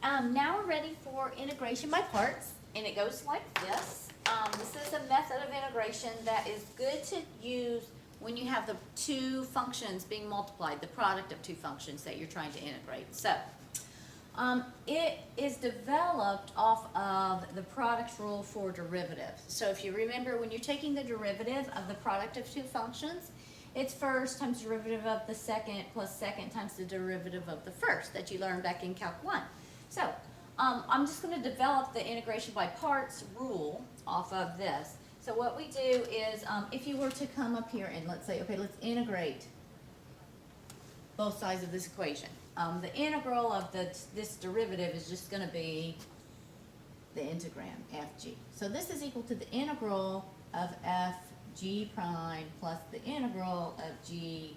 now we're ready for integration by parts, and it goes like this. This is a method of integration that is good to use when you have the two functions being multiplied, the product of two functions that you're trying to integrate. So, it is developed off of the product rule for derivatives. So if you remember, when you're taking the derivative of the product of two functions, it's first times derivative of the second plus second times the derivative of the first that you learned back in Calc 1. So I'm just going to develop the integration by parts rule off of this. So what we do is, if you were to come up here and let's say, okay, let's integrate both sides of this equation. The integral of this derivative is just going to be the integram, fg. So this is equal to the integral of fg prime plus the integral of g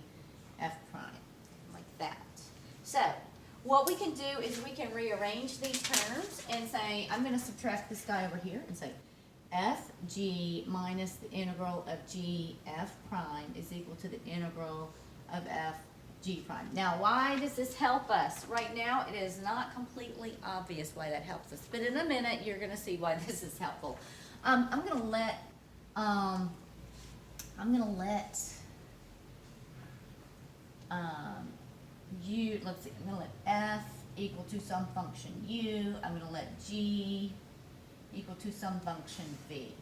f prime, like that. So what we can do is we can rearrange these terms and say, I'm going to subtract this guy over here and say fg minus the integral of g f prime is equal to the integral of f g prime. Now, why does this help us? Right now, it is not completely obvious why that helps us, but in a minute, you're going to see why this is helpful. I'm going to let u. Let's see. I'm going to let f equal to some function u. I'm going to let g equal to some function v.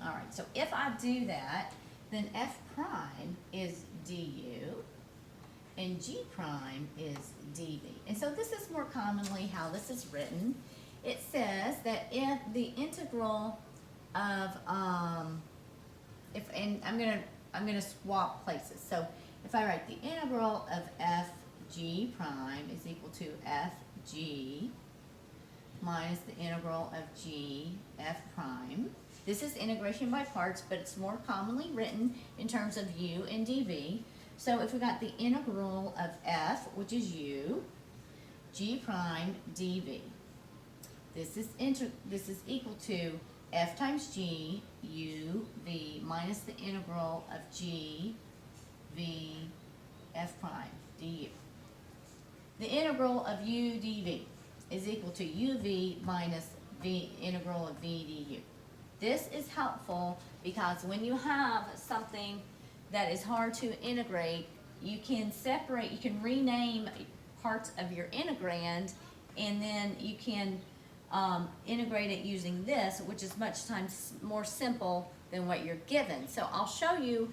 All right. So if I do that, then f prime is du. And g prime is dv. And so this is more commonly how this is written. It says that if the integral of and I'm gonna swap places. So if I write the integral of fg prime is equal to fg minus the integral of g f prime. This is integration by parts, but it's more commonly written in terms of u and dv. So if we got the integral of f, which is u, g prime dv, this is equal to f times g u v minus the integral of g v f prime du. The integral of u dv is equal to uv minus v integral of v du. This is helpful because when you have something that is hard to integrate, you can separate, you can rename parts of your integrand, and then you can integrate it using this, which is much times more simple than what you're given. So I'll show you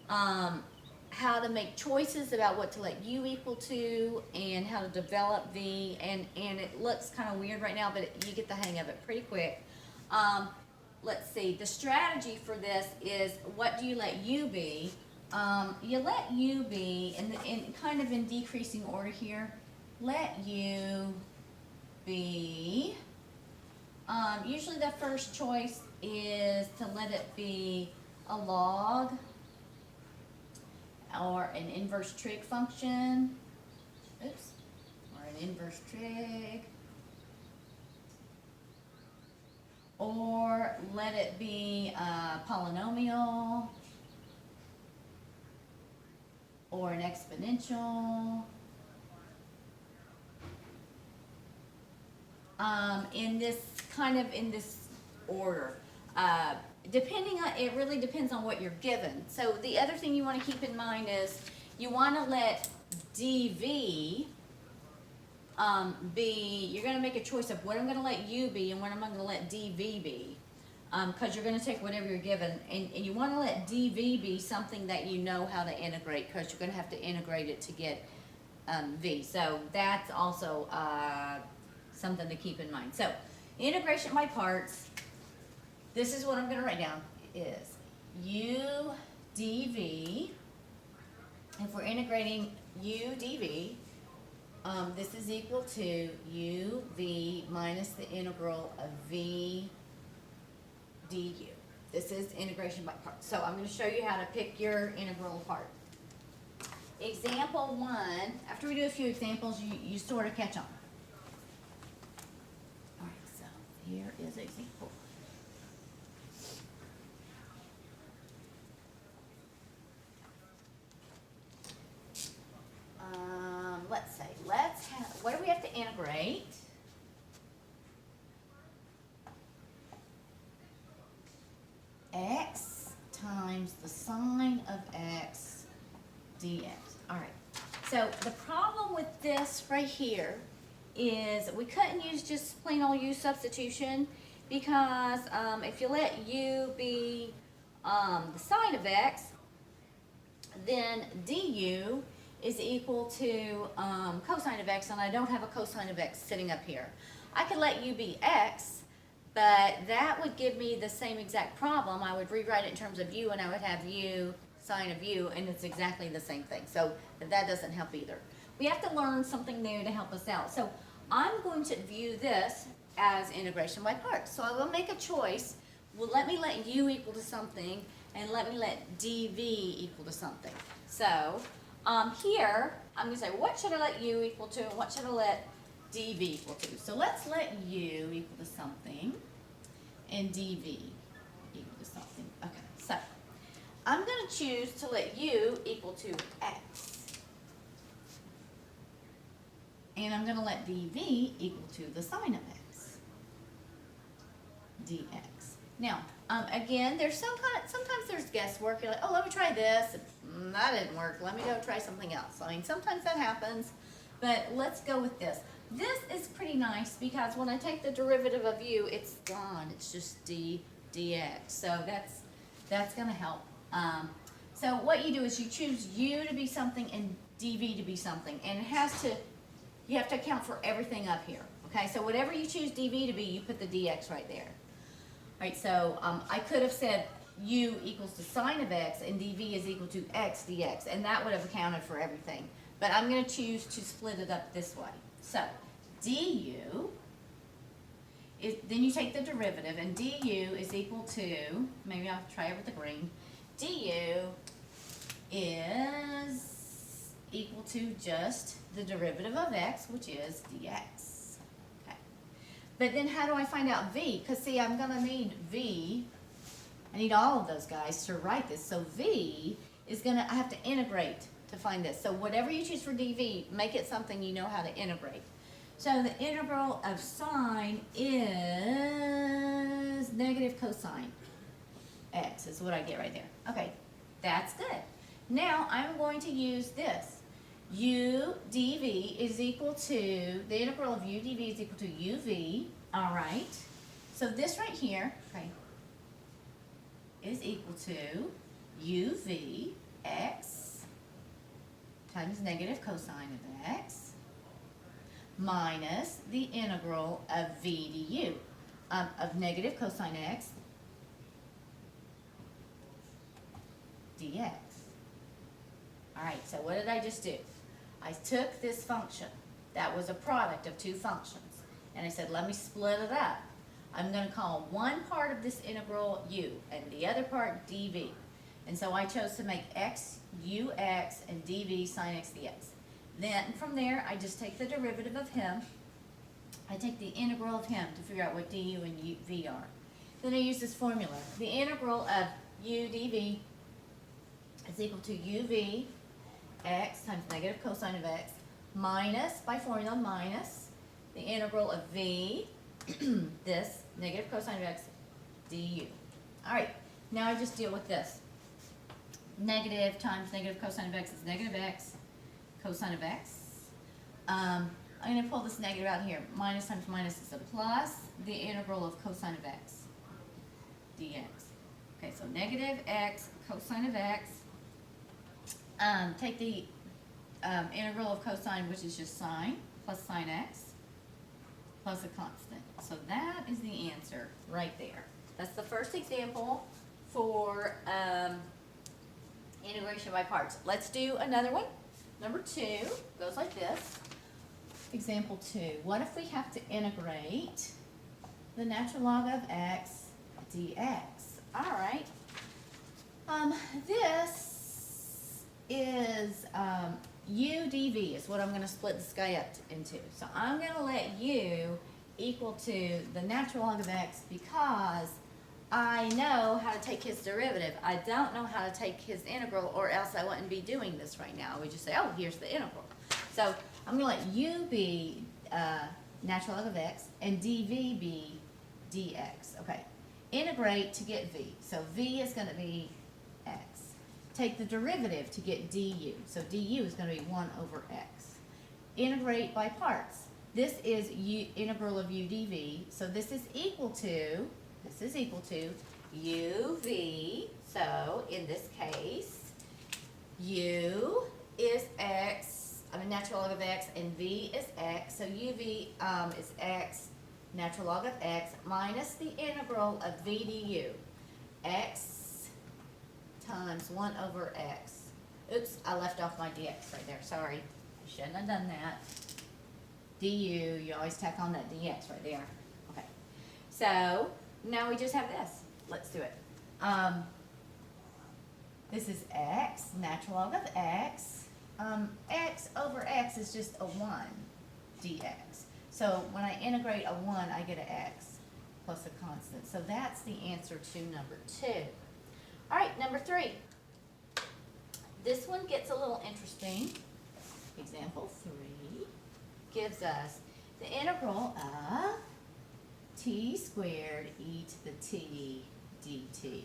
how to make choices about what to let u equal to and how to develop v, and it looks kind of weird right now, but you get the hang of it pretty quick. Let's see, the strategy for this is, what do you let u be? You let u be, in kind of in decreasing order here, let u be, usually the first choice is to let it be a log or an inverse trig function, oops, or an inverse trig, or let it be a polynomial, or an exponential. In this order. Depending on, it really depends on what you're given. So the other thing you want to keep in mind is you want to let dv be, you're going to make a choice of what I'm going to let u be and what I'm going to let dv be, because you're going to take whatever you're given, and you want to let dv be something that you know how to integrate, because you're going to have to integrate it to get v. So that's also something to keep in mind. So integration by parts, this is what I'm going to write down, is u dv. If we're integrating u dv, this is equal to u v minus the integral of v du. This is integration by parts. So I'm going to show you how to pick your integral apart. Example 1, after we do a few examples, you sort of catch on. All right, so here is example. Let's say, what do we have to integrate? times the sine of x dx. All right. So the problem with this right here is we couldn't use just plain old u substitution because if you let u be the sine of x, then du is equal to cosine of x, and I don't have a cosine of x sitting up here. I could let u be x, but that would give me the same exact problem. I would rewrite it in terms of u, and I would have u sine of u, and it's exactly the same thing. So that doesn't help either. We have to learn something new to help us out. So I'm going to view this as integration by parts. So I will make a choice. Well, let me let u equal to something, and let me let dv equal to something. So here, I'm going to say, what should I let u equal to, and what should I let dv equal to? So let's let u equal to something, and dv equal to something. Okay, so I'm going to choose to let u equal to x, and I'm going to let dv equal to the sine of x dx. Now, again, there's sometimes there's guesswork. You're like, oh, let me try this. That didn't work. Let me go try something else. I mean, sometimes that happens, but let's go with this. This is pretty nice because when I take the derivative of u, it's gone. It's just dx. So that's going to help. So what you do is you choose u to be something and dv to be something, and you have to account for everything up here. Okay, so whatever you choose dv to be, you put the dx right there. All right, so I could have said u equals to sine of x and dv is equal to x dx, and that would have accounted for everything. But I'm going to choose to split it up this way. So du is, then you take the derivative, and du is equal to, maybe I'll try it with the green, du is equal to just the derivative of x, which is dx. Okay. But then how do I find out v? Because see, I'm going to need v. I need all of those guys to write this. So v is going to, I have to integrate to find this. So whatever you choose for dv, make it something you know how to integrate. So the integral of sine is negative cosine x is what I get right there. Okay, that's good. Now I'm going to use this. U dv is equal to, the integral of u dv is equal to uv, all right? So this right here, okay, is equal to uv x times negative cosine of x minus the integral of v du of negative cosine x dx. All right, so what did I just do? I took this function that was a product of two functions, and I said, let me split it up. I'm going to call one part of this integral u and the other part dv. And so I chose to make x ux and dv sine x dx. Then from there, I just take the derivative of him. I take the integral of him to figure out what du and v are. Then I use this formula. The integral of u dv is equal to uv x times negative cosine of x minus, by formula, minus the integral of v, this, negative cosine of x du. All right, now I just deal with this. Negative times negative cosine of x is negative x cosine of x. I'm going to pull this negative out here. Minus times minus is a plus. The integral of cosine of x dx. Okay, so negative x cosine of x. Take the integral of cosine, which is just sine, plus sine x, plus a constant. So that is the answer right there. That's the first example for integration by parts. Let's do another one. Number 2 goes like this. Example 2. What if we have to integrate the natural log of x dx? All right. This is u dv is what I'm going to split this guy up into. So I'm going to let u equal to the natural log of x because I know how to take his derivative. I don't know how to take his integral, or else I wouldn't be doing this right now. We just say, oh, here's the integral. So I'm going to let u be natural log of x and dv be dx. Okay. Integrate to get v. So v is going to be x. take the derivative to get du. So du is going to be 1 over x. Integrate by parts. This is integral of u dv. So this is equal to uv. So in this case, u is x, natural log of x, and v is x. So uv is x, natural log of x, minus the integral of v du. X times 1 over x. Oops, I left off my dx right there. Sorry. I shouldn't have done that. Du, you always tack on that dx right there. Okay. So, now we just have this. Let's do it. This is x, natural log of x. X over x is just a 1 dx. So, when I integrate a 1, I get an x plus a constant. So, that's the answer to number 2. All right, number 3. This one gets a little interesting. Example 3 gives us the integral of t squared e to the t dt.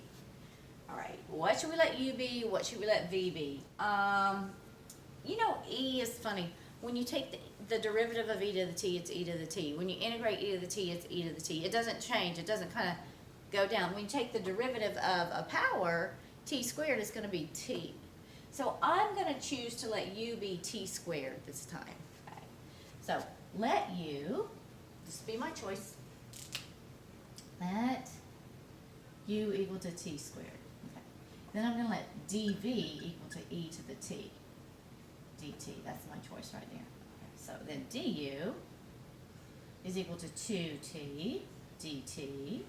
All right, what should we let u be? What should we let v be? E is funny. When you take the derivative of e to the t, it's e to the t. When you integrate e to the t, it's e to the t. It doesn't change. It doesn't kind of go down. When you take the derivative of a power, t squared is going to be t. So I'm going to choose to let u be t squared this time. Okay. So let u, this will be my choice, let u equal to t squared. Okay. Then I'm going to let dv equal to e to the t dt. That's my choice right there. Okay. So then du is equal to 2t dt.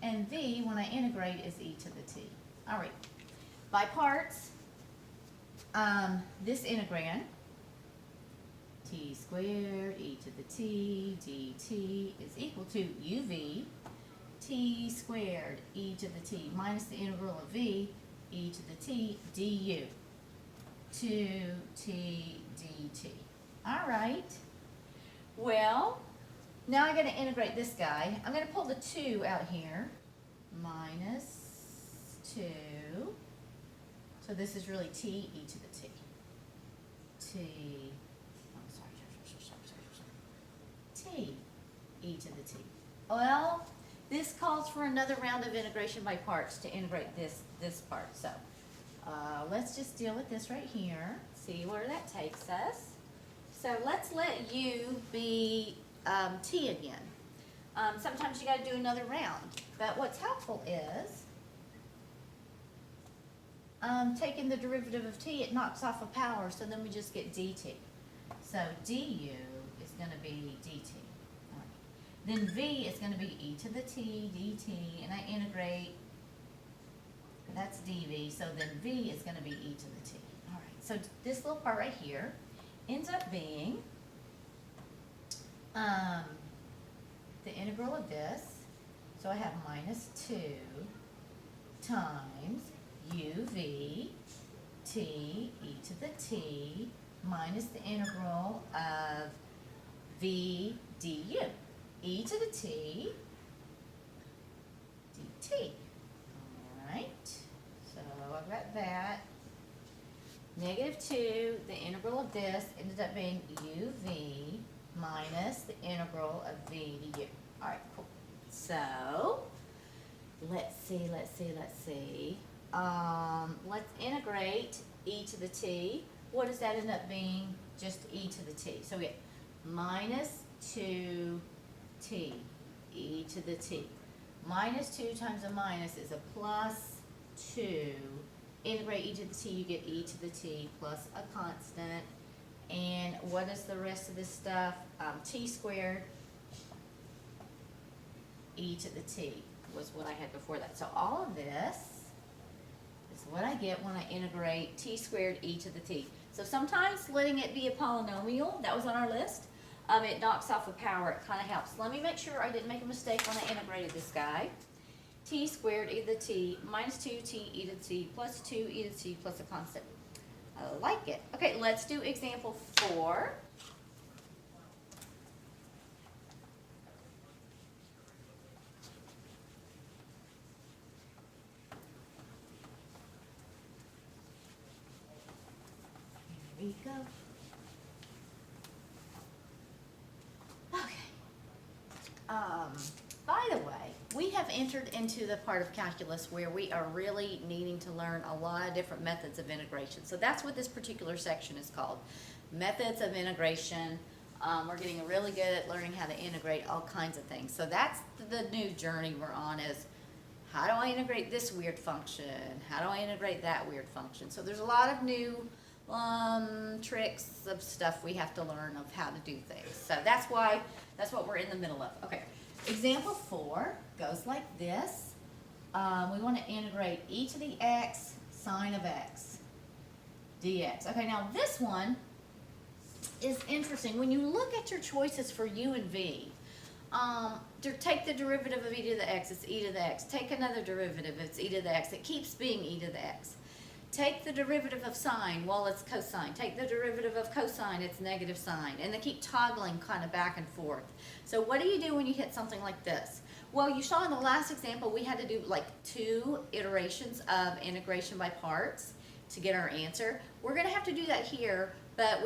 And v, when I integrate, is e to the t. All right. By parts, this integrand, t squared e to the t dt, is equal to uv, t squared e to the t minus the integral of v, e to the t du, 2t dt. All right. Well, now I'm going to integrate this guy. I'm going to pull the 2 out here. Minus 2. So this is really t e to the t. T e to the t. Well, this calls for another round of integration by parts to integrate this part. So let's just deal with this right here. See where that takes us. So let's let u be t again. Sometimes you got to do another round. But what's helpful is taking the derivative of t, it knocks off a power, so then we just get dt. So du is going to be dt. All right. Then v is going to be e to the t dt, and I integrate, that's dv, so then v is going to be e to the t. All right, so this little part right here ends up being the integral of this, so I have minus 2 times uv t e to the t minus the integral of v du, e to the t dt. All right, so I've got that. Negative 2, the integral of this ended up being uv minus the integral of v du. All right, cool. So, let's see. Let's integrate e to the t. What does that end up being? Just e to the t. So we get minus 2t e to the t. Minus 2 times a minus is a plus 2. Integrate e to the t, you get e to the t plus a constant. And what is the rest of this stuff? T squared e to the t was what I had before that. So all of this is what I get when I integrate t squared e to the t. So sometimes letting it be a polynomial, that was on our list, it knocks off a power. It kind of helps. Let me make sure I didn't make a mistake when I integrated this guy. T squared e to the t minus 2t e to the t plus 2 e to the t plus a constant. I like it. Okay, let's do example 4. you go. Okay. By the way, we have entered into the part of calculus where we are really needing to learn a lot of different methods of integration. So that's what this particular section is called, methods of integration. We're getting really good at learning how to integrate all kinds of things. So that's the new journey we're on, is how do I integrate this weird function? How do I integrate that weird function? So there's a lot of new tricks of stuff we have to learn of how to do things. So that's what we're in the middle of. Okay, example 4 goes like this. We want to integrate e to the x sine of x dx. Okay, now this one is interesting. When you look at your choices for u and v, take the derivative of e to the x, it's e to the x. Take another derivative, it's e to the x. It keeps being e to the x. Take the derivative of sine, well, it's cosine. Take the derivative of cosine, it's negative sine. And they keep toggling kind of back and forth. So what do you do when you hit something like this? Well, you saw in the last example, we had to do like 2 iterations of integration by parts to get our answer. We're going to have to do that here, but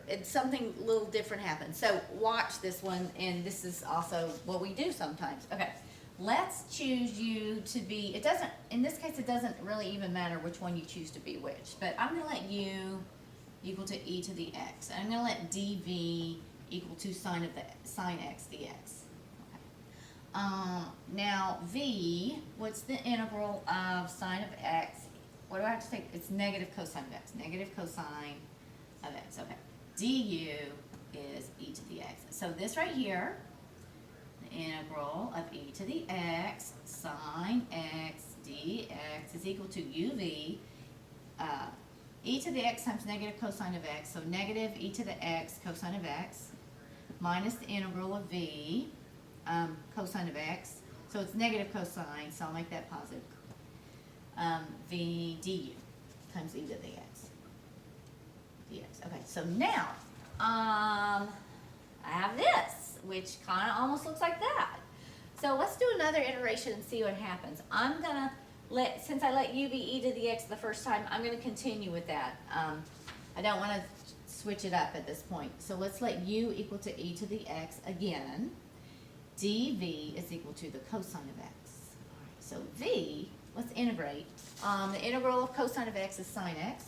it's something a little different happens. So watch this one, and this is also what we do sometimes. Okay. Let's choose u to be, in this case, it doesn't really even matter which one you choose to be which, but I'm going to let u equal to e to the x. And I'm going to let dv equal to sine x dx. Okay. Now, v, what's the integral of sine of x? What do I have to take? It's negative cosine of x. Negative cosine of x. Okay. du is e to the x. So this right here, integral of e to the x sine x dx is equal to uv, e to the x times negative cosine of x, so negative e to the x cosine of x, minus the integral of v, cosine of x, so it's negative cosine, so I'll make that positive, v du times e to the x dx. Okay, so now, I have this, which kind of almost looks like that. So let's do another iteration and see what happens. I'm going to since I let u be e to the x the first time, I'm going to continue with that. I don't want to switch it up at this point. So let's let u equal to e to the x again. dv is equal to the cosine of x. All right, so v, let's integrate. The integral of cosine of x is sine x.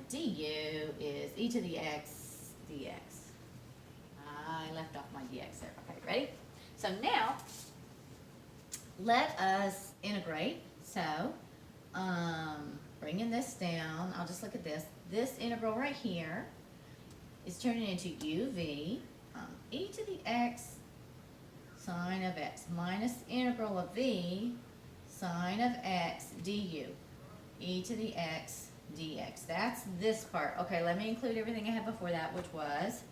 Du is e to the x dx. I left off my dx there. Okay, ready? So now, let us integrate. So, bringing this down, I'll just look at this. This integral right here is turning into uv, e to the x sine of x minus the integral of v sine of x du, e to the x dx. That's this part. Okay, let me include everything I had before that, which was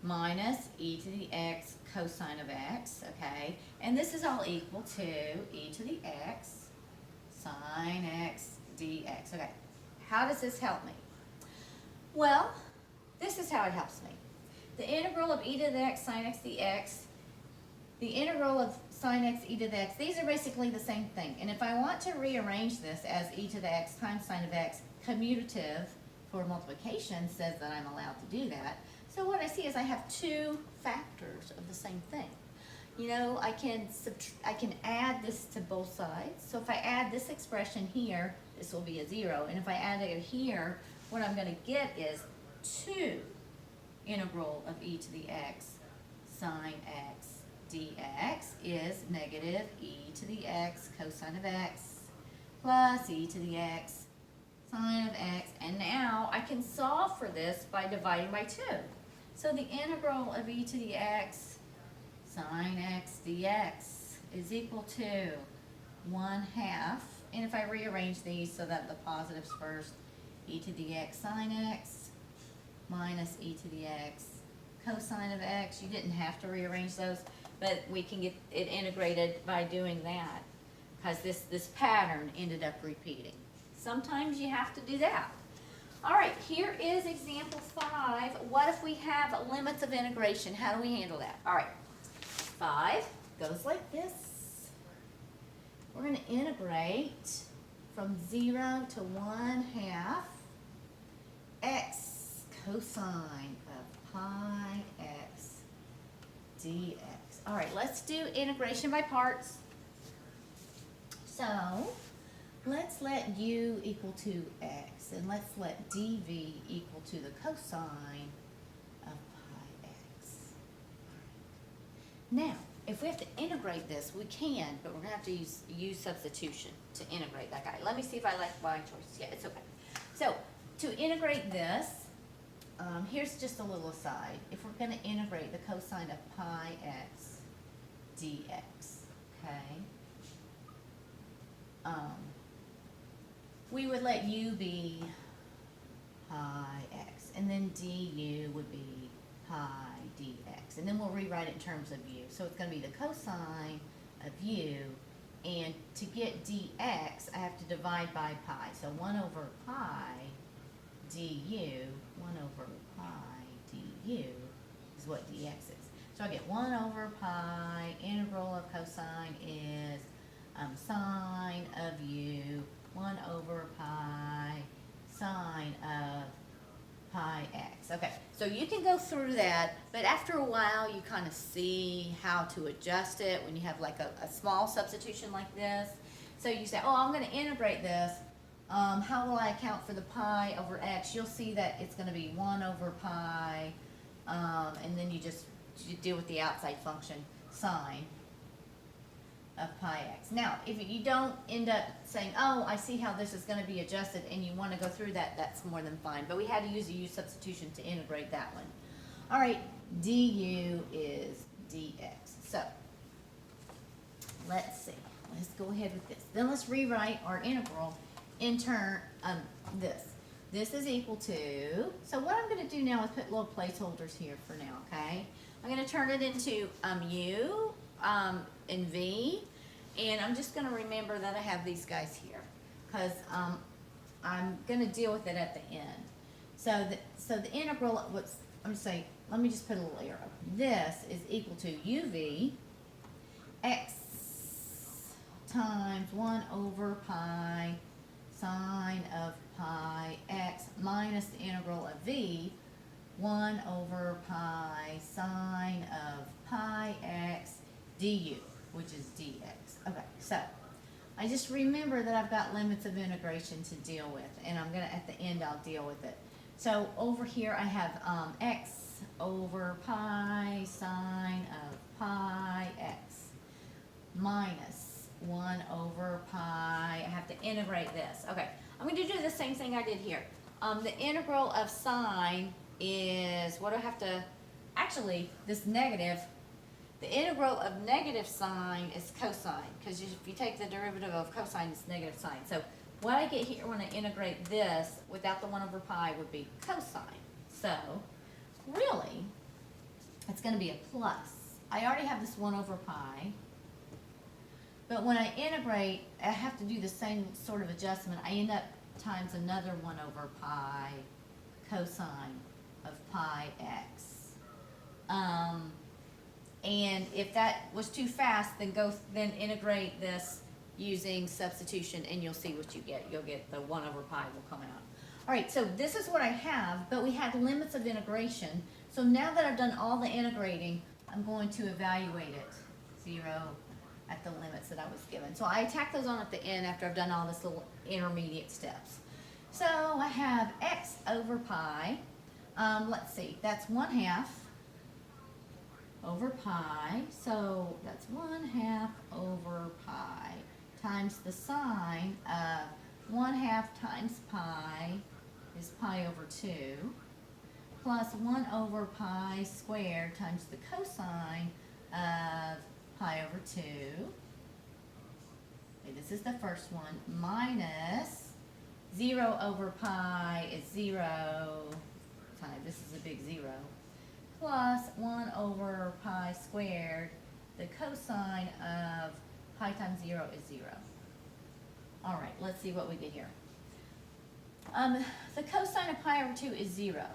minus e to the x cosine of x, okay? And this is all equal to e to the x sine x dx. Okay, how does this help me? Well, this is how it helps me. The integral of e to the x sine x dx, the integral of sine x e to the x, these are basically the same thing. And if I want to rearrange this as e to the x times sine of x, commutative for multiplication says that I'm allowed to do that. So what I see is I have 2 factors of the same thing. You know, I can add this to both sides. So if I add this expression here, this will be a 0. And if I add it here, what I'm going to get is 2 integral of e to the x sine x dx is negative e to the x cosine of x plus e to the x sine of x. And now I can solve for this by dividing by 2. So the integral of e to the x sine x dx is equal to 1/2. And if I rearrange these so that the positives first, e to the x sine x minus e to the x cosine of x. You didn't have to rearrange those, but we can get it integrated by doing that because this pattern ended up repeating. Sometimes you have to do that. All right, here is example 5. What if we have limits of integration? How do we handle that? All right, 5 goes like this. We're going to integrate from 0 to 1/2 x cosine of pi x dx. All right, let's do integration by parts. So let's let u equal to x, and let's let dv equal to the cosine of pi x. Now, if we have to integrate this, we can, but we're going to have to use substitution to integrate that guy. Let me see if I like my choice. Yeah, it's okay. So, to integrate this, here's just a little aside. If we're going to integrate the cosine of pi x dx, okay, we would let u be pi x, and then du would be pi dx, and then we'll rewrite it in terms of u. So it's going to be the cosine of u, and to get dx, I have to divide by pi. So 1 over pi du, 1 over pi du is what dx is. So I get 1 over pi, integral of cosine is sine of u, 1 over pi sine of pi x. Okay, so you can go through that, but after a while you kind of see how to adjust it when you have like a small substitution like this. So you say, oh, I'm going to integrate this. How will I account for the pi over x? You'll see that it's going to be 1 over pi, and then you deal with the outside function sine of pi x. Now, if you don't end up saying, oh, I see how this is going to be adjusted, and you want to go through that, that's more than fine. But we had to use a u substitution to integrate that one. All right, du is dx. So, let's see. Let's go ahead with this. Then let's rewrite our integral in turn this. This is equal to, so what I'm going to do now is put little placeholders here for now, okay? I'm going to turn it into u and v, and I'm just going to remember that I have these guys here, because I'm going to deal with it at the end. So the integral, I'm saying, let me just put a little arrow. This is equal to uv x times 1 over pi sine of pi x minus the integral of v, 1 over pi sine of pi x du, which is dx. Okay, so I just remember that I've got limits of integration to deal with, and I'm going to, at the end, I'll deal with it. So over here I have x over pi sine of pi x minus 1 over pi. I have to integrate this. Okay, I'm going to do the same thing I did here. The integral of sine is, what do I have to, actually, this negative, the integral of negative sine is cosine, because if you take the derivative of cosine, it's negative sine. So what I get here when I integrate this without the 1 over pi would be cosine. So really, it's going to be a plus. I already have this 1 over pi, but when I integrate, I have to do the same sort of adjustment. I end up times another 1 over pi cosine of pi x. And if that was too fast, then integrate this using substitution, and you'll see what you get. You'll get the 1 over pi will come out. All right, so this is what I have, but we had limits of integration. So now that I've done all the integrating, I'm going to evaluate it, 0 at the limits that I was given. So I tack those on at the end after I've done all this little intermediate steps. So I have x over pi. Let's see, that's 1/2 over pi. So that's 1/2 over pi times the sine of 1/2 times pi is pi over 2, plus 1 over pi squared times the cosine of pi over 2. Okay, this is the first one, minus 0 over pi is 0 times, this is a big 0, plus 1 over pi squared, the cosine of pi times 0 is 0. All right, let's see what we get here. The cosine of pi over 2 is 0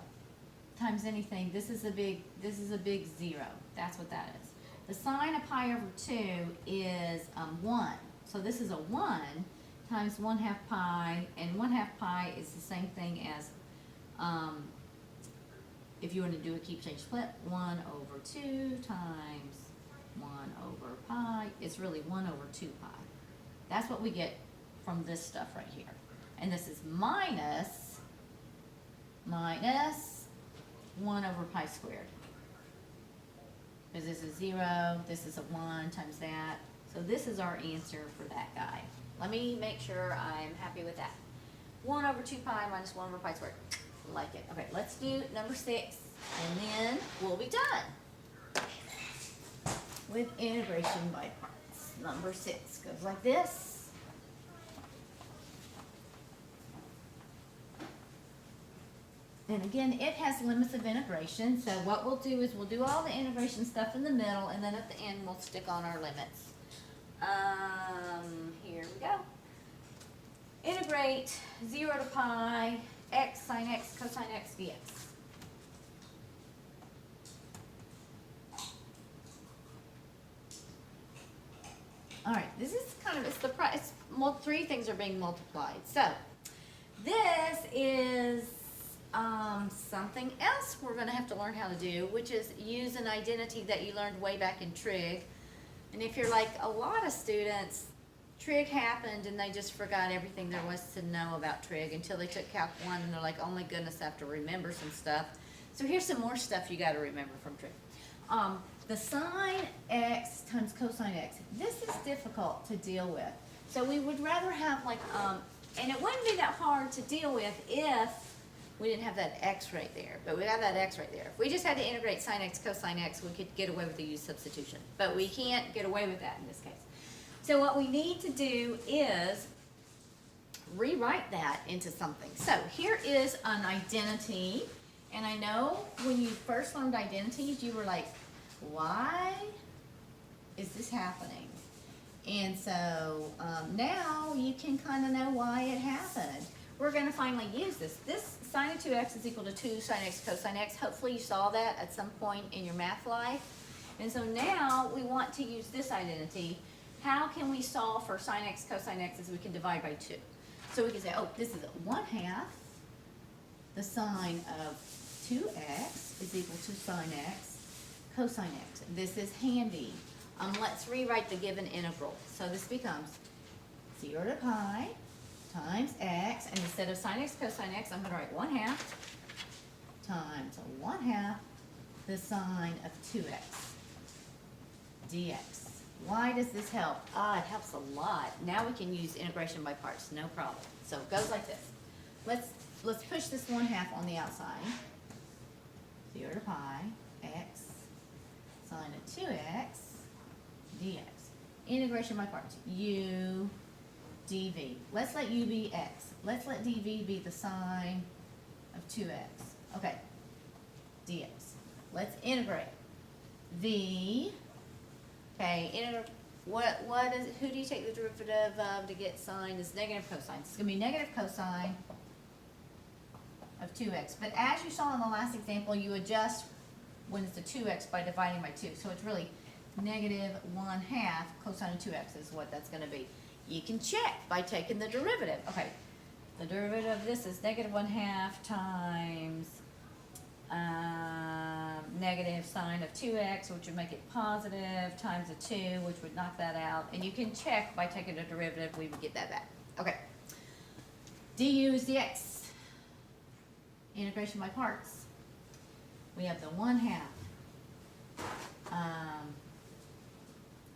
times anything. This is a big 0. That's what that is. The sine of pi over 2 is 1. So this is a 1 times 1/2 pi, and 1/2 pi is the same thing as, if you want to do a keep change split, 1/2 times 1/pi, it's really 1/2 pi. That's what we get from this stuff right here. And this is minus 1/pi squared. Because this is 0, this is a 1 times that. So this is our answer for that guy. Let me make sure I'm happy with that. 1/2 pi minus 1/pi squared. Like it. Okay, let's do number 6, and then we'll be done with integration by parts. Number 6 goes like this. And again, it has limits of integration, so what we'll do is we'll do all the integration stuff in the middle, and then at the end we'll stick on our limits. Here we go. Integrate 0 to pi, x sine x cosine x dx. All right, this is kind of, three things are being multiplied. So this is something else we're going to have to learn how to do, which is use an identity that you learned way back in trig. And if you're like a lot of students, trig happened and they just forgot everything there was to know about trig until they took Calc 1 and they're like, oh my goodness, I have to remember some stuff. So here's some more stuff you got to remember from trig. The sine x times cosine x. This is difficult to deal with. So we would rather have like, and it wouldn't be that hard to deal with if we didn't have that x right there, but we got that x right there. If we just had to integrate sine x cosine x, we could get away with the use substitution, but we can't get away with that in this case. So what we need to do is rewrite that into something. So here is an identity, and I know when you first learned identities, you were like, why is this happening? And so now you can kind of know why it happened. We're going to finally use this. This sine of 2x is equal to 2 sine x cosine x. Hopefully you saw that at some point in your math life. And so now we want to use this identity. How can we solve for sine x cosine x as we can divide by 2? So we can say, oh, this is 1/2 the sine of 2x is equal to sine x cosine x. This is handy. Let's rewrite the given integral. So this becomes 0 to pi times x, and instead of sine x cosine x, I'm going to write 1/2 times 1/2 the sine of 2x dx. Why does this help? It helps a lot. Now we can use integration by parts, no problem. So it goes like this. Let's push this 1/2 on the outside. 0 to pi x sine of 2x dx. Integration by parts. U dv. Let's let u be x. Let's let dv be the sine of 2x. Okay. dx. Let's integrate. V. Okay. What is it? Who do you take the derivative of to get sine? It's negative cosine. It's going to be negative cosine of 2x. But as you saw in the last example, you adjust when it's a 2x by dividing by 2. So it's really negative 1/2 cosine of 2x is what that's going to be. You can check by taking the derivative. Okay, the derivative of this is negative 1/2 times negative sine of 2x, which would make it positive, times a 2, which would knock that out. And you can check by taking the derivative, we would get that back. Okay, du is dx. Integration by parts. We have the 1/2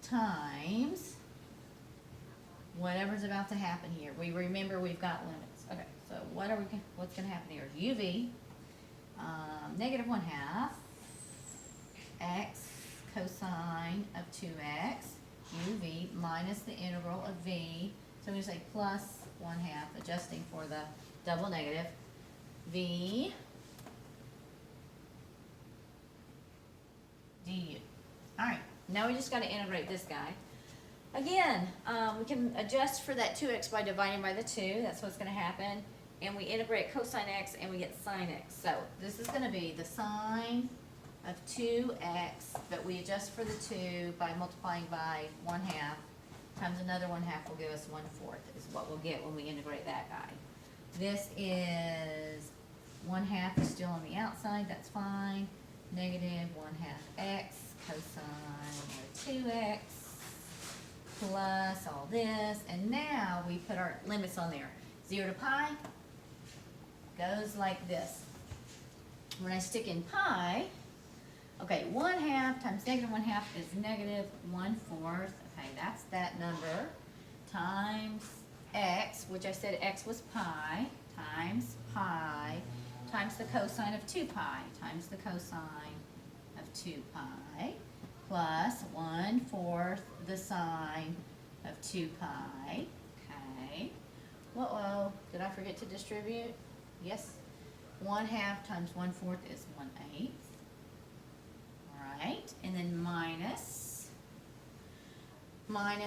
times whatever's about to happen here. We remember we've got limits. Okay, so what's going to happen here is uv negative 1/2 x cosine of 2x uv minus the integral of v. So I'm going to say plus 1/2, adjusting for the double negative, v du. All right, now we just got to integrate this guy. Again, we can adjust for that 2x by dividing by the 2. That's what's going to happen. And we integrate cosine x and we get sine x. So this is going to be the sine of 2x, but we adjust for the 2 by multiplying by 1/2 times another 1/2 will give us 1/4 is what we'll get when we integrate that guy. This is 1/2 is still on the outside, that's fine. Negative 1/2 x cosine of 2x plus all this, and now we put our limits on there. 0 to pi goes like this. When I stick in pi, okay, 1/2 times negative 1/2 is negative 1/4. Okay, that's that number, times x, which I said x was pi, times pi, times the cosine of 2 pi, times the cosine of 2 pi, plus 1/4 the sine of 2 pi. Okay. Whoa, did I forget to distribute? Yes. 1/2 times 1/4 is 1/8. All right, and then minus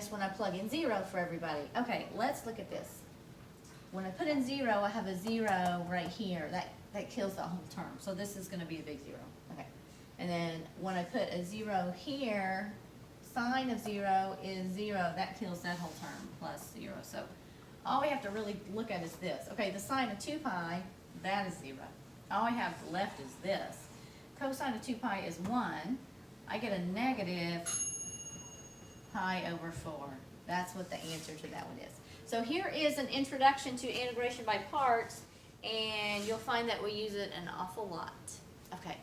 when I plug in 0 for everybody. Okay, let's look at this. When I put in 0, I have a 0 right here. That kills the whole term. So this is going to be a big 0. Okay. And then when I put a 0 here, sine of 0 is 0. That kills that whole term, plus 0. So all we have to really look at is this. Okay, the sine of 2 pi, that is 0. All I have left is this. Cosine of 2 pi is 1. I get a negative pi over 4. That's what the answer to that one is. So here is an introduction to integration by parts, and you'll find that we use it an awful lot. Okay.